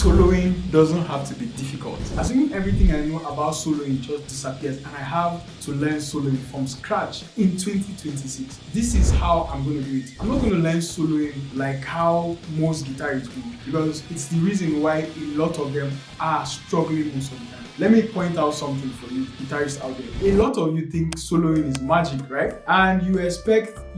soloing doesn't have to be difficult. Assuming everything I know about soloing just disappears and I have to learn soloing from scratch in 2026, this is how I'm going to do it. I'm not going to learn soloing like how most guitarists do, because it's the reason why a lot of them are struggling most of the time. Let me point out something for you guitarists out there. A lot of you think soloing is magic, right? And you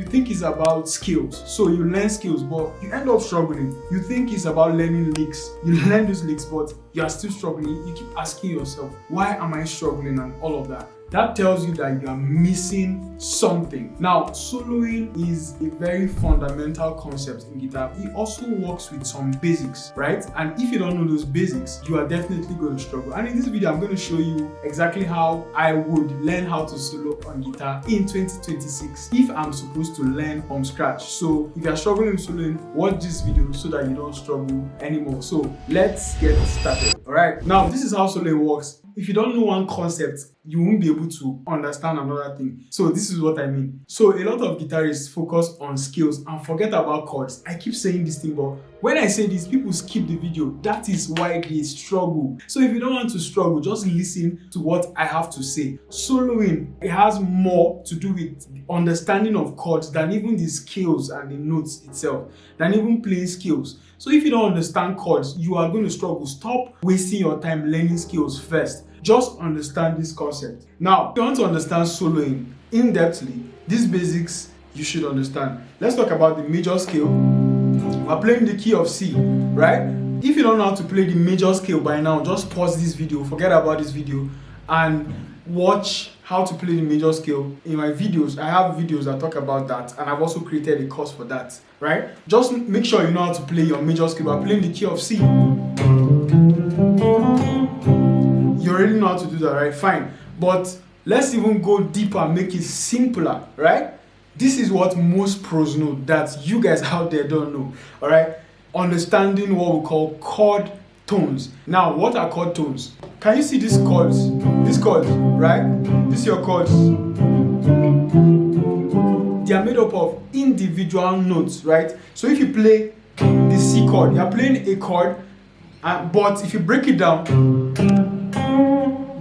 think it's about skills. So you learn skills, but you end up struggling. You think it's about learning licks. You learn those licks, but you are still struggling. You keep asking yourself, why am I struggling and all of that? That tells you that you are missing something. Now, soloing is a very fundamental concept in guitar. It also works with some basics, right? And if you don't know those basics, you are definitely going to struggle. And in this video, I'm going to show you exactly how I would learn how to solo on guitar in 2026 if I'm supposed to learn from scratch. So if you're struggling with soloing, watch this video so that you don't struggle anymore. So let's get started. All right. Now, this is how soloing works. If you don't know one concept, you won't be able to understand another thing. So this is what I mean. So a lot of guitarists focus on skills and forget about chords. I keep saying this thing, but when I say this, people skip the video. That is why they struggle. So if you don't want to struggle, just listen to what I have to say. Soloing, it has more to do with understanding of chords than even the scales and the notes itself, than even playing skills. So if you don't understand chords, you are going to struggle. Stop wasting your time learning skills first. Just understand this concept. Now, if you want to understand soloing in-depthly, these basics you should understand. Let's talk about the major scale. We're playing the key of C, right? If you don't know how to play the major scale by now, just pause this video, forget about this video, and watch how to play the major scale. In my videos, I have videos that talk about that, and I've also created a course for that, right? Just make sure you know how to play your major scale by playing the key of C. You already know how to do that, right? Fine. But let's even go deeper and make it simpler, right? This is what most pros know that you guys out there don't know, all right? Understanding what we call chord tones. Now, what are chord tones? Can you see these chords? These chords, right? These are your chords. They are made up of individual notes, right? So if you play the C chord, you're playing a chord, but if you break it down,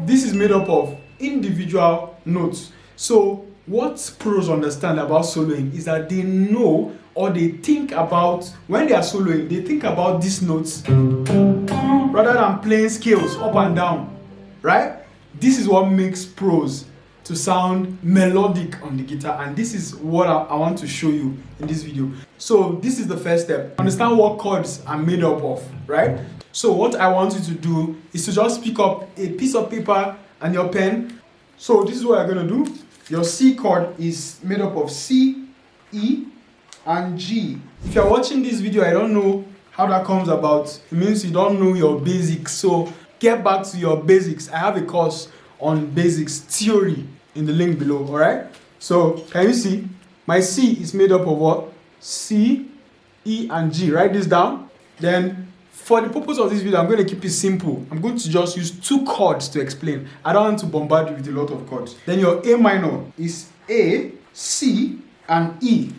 this is made up of individual notes. So what pros understand about soloing is that they know, or they think about, when they are soloing, they think about these notes rather than playing scales up and down, right? This is what makes pros to sound melodic on the guitar, and this is what I want to show you in this video. So this is the first step. Understand what chords are made up of, right? So what I want you to do is to just pick up a piece of paper and your pen. So this is what you're going to do. Your C chord is made up of C, E, and G. If you're watching this video, I don't know how that comes about. It means you don't know your basics. So get back to your basics. I have a course on basics theory in the link below, all right? So can you see? My C is made up of what? C, E, and G. Write this down. Then for the purpose of this video, I'm going to keep it simple. I'm going to just use 2 chords to explain. I don't want to bombard you with a lot of chords. Then your A minor is A, C, and E.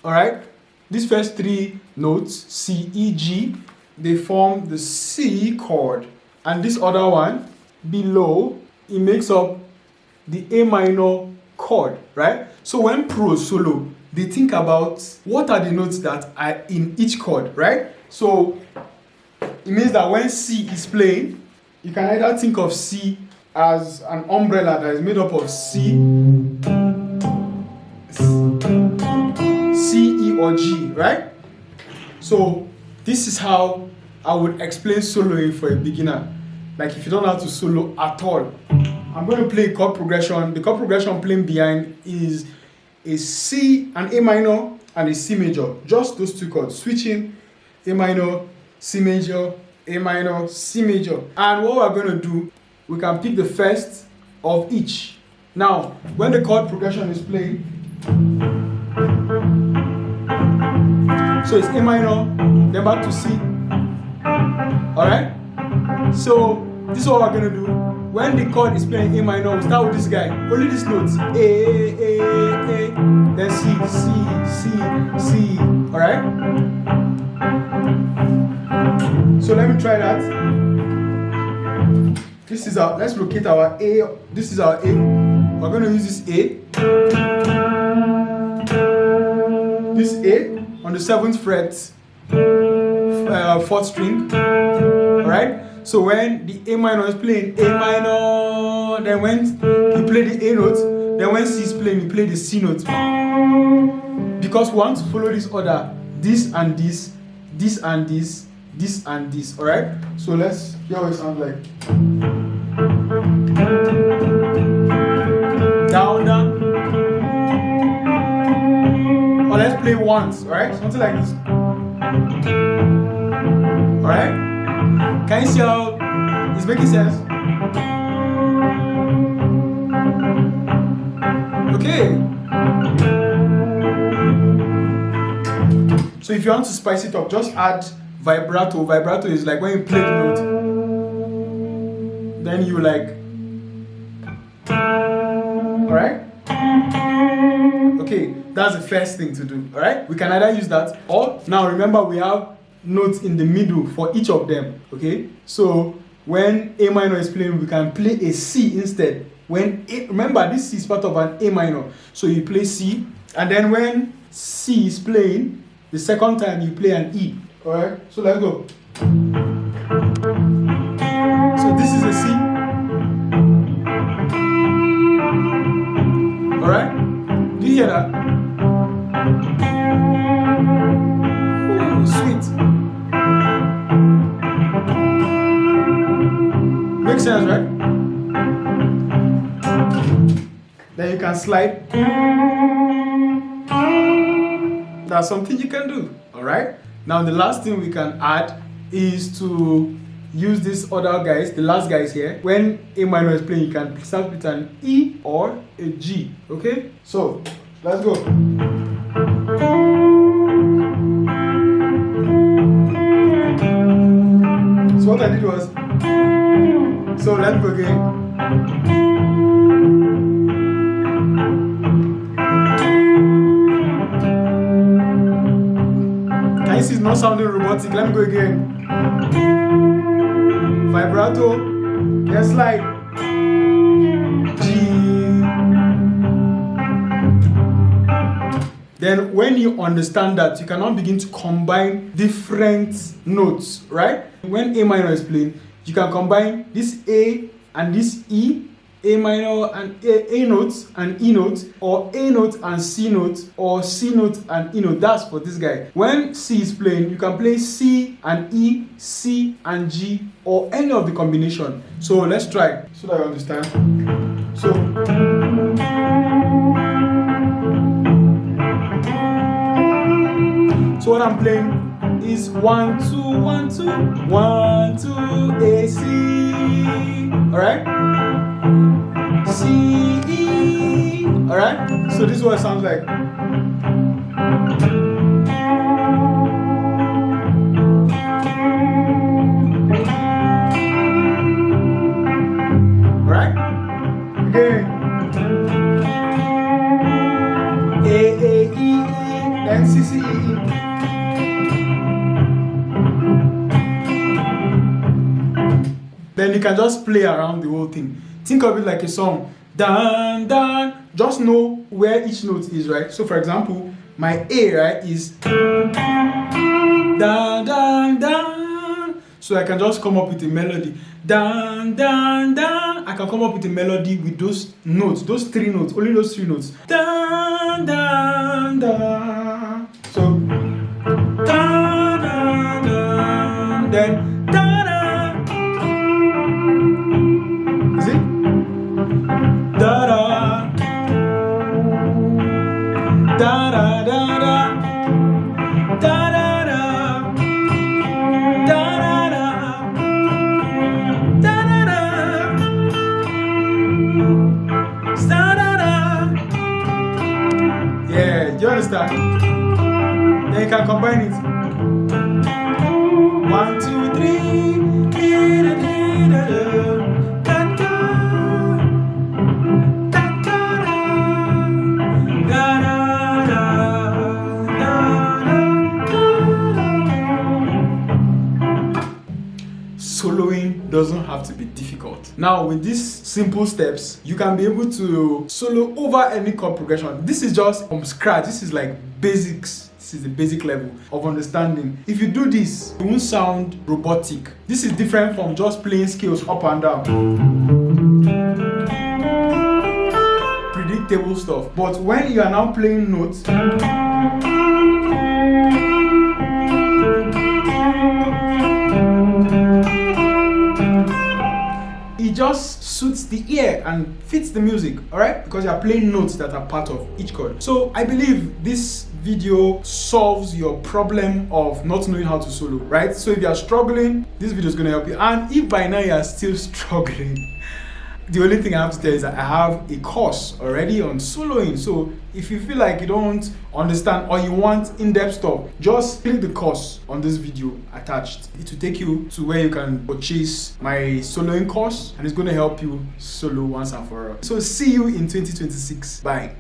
Alright? These first 3 notes, C, E, G, they form the C chord. And this other one, below, it makes up the A minor chord, right? So when pros solo, they think about what are the notes that are in each chord, right? So it means that when C is playing, you can either think of C as an umbrella that is made up of C, E, or G, right? So this is how I would explain soloing for a beginner. Like if you don't know how to solo at all, I'm going to play chord progression. The chord progression I'm playing behind is a C, an A minor, and a C major. Just those 2 chords, switching A minor, C major, A minor, C major. And what we're going to do, we can pick the first of each. Now, when the chord progression is playing, so it's A minor, then back to C. Alright? So this is what we're going to do. When the chord is playing A minor, we start with this guy. Only these notes. A, then C. Alright? So So let me try that. This is our, let's locate our A. This is our A. We're going to use this A. This A on the 7th fret, 4th string. Alright? So when the A minor is playing A minor, then when you play the A note, then when C is playing, you play the C note. Because we want to follow this order, this and this, this and this, this and this. Alright? So let's hear what it sounds like. Down, down. Or let's play once, alright? Something like this. Alright? Can you see how it's making sense? Okay. So if you want to spice it up, just add vibrato. Vibrato is like when you play the note, then you like, alright? Okay, that's the first thing to do, alright? We can either use that, or now remember we have notes in the middle for each of them, okay? So when A minor is playing, we can play a C instead. When A, remember this C is part of an A minor, so you play C, and then when C is playing, the second time you play an E, alright? So let's go. So this is a C. Alright? Do you hear that? Ooh, sweet. Makes sense, right? Then you can slide. That's something you can do. Alright? Now the last thing we can add is to use this other guys, the last guys here. When A minor is playing, you can start with an E or a G. Okay? So let's go. So what I did was, so let's go again. Can you see it's not sounding robotic? Let me go again. Vibrato, yes, slide. G. Then when you understand that, you can now begin to combine different notes, right? When A minor is playing, you can combine this A and this E, A minor and A notes and E notes, or A note and C note, or C note and E note. That's for this guy. When C is playing, you can play C and E, C and G, or any of the combination. So let's try so that you understand. So what I'm playing is 1 2 1 2 1 2 A C. Alright? C E. Alright? So this is what it sounds like. Alright? Again. A E then C C E E. Then you can just play around the whole thing. Think of it like a song. Dan, dan. Just know where each note is, right? So for example, my A, right, is dan, dan, dan. So I can just come up with a melody. Dan, dan, dan. I can come up with a melody with those notes, those 3 notes, only those 3 notes. Dan, dan, dan. So, dan, dan, dan. Then, dan, dan. Is it? Da da da da da da da da da da da da da. Yeah, do you understand? Then you can combine it. 1 2 3. soloing doesn't have to be difficult. Now with these simple steps, you can be able to solo over any chord progression. This is just from scratch. This is like basics. This is the basic level of understanding. If you do this, it won't sound robotic. This is different from just playing scales up and down. Predictable stuff. But when you are now playing notes, it just suits the ear and fits the music, alright? Because you are playing notes that are part of each chord. So I believe this video solves your problem of not knowing how to solo, right? So if you are struggling, this video is going to help you. And if by now you are still struggling, the only thing I have to tell you is that I have a course already on soloing. So if you feel like you don't understand or you want in-depth stuff, just click the course on this video attached. It will take you to where you can purchase my soloing course, and it's going to help you solo once and for all. So see you in 2026. Bye.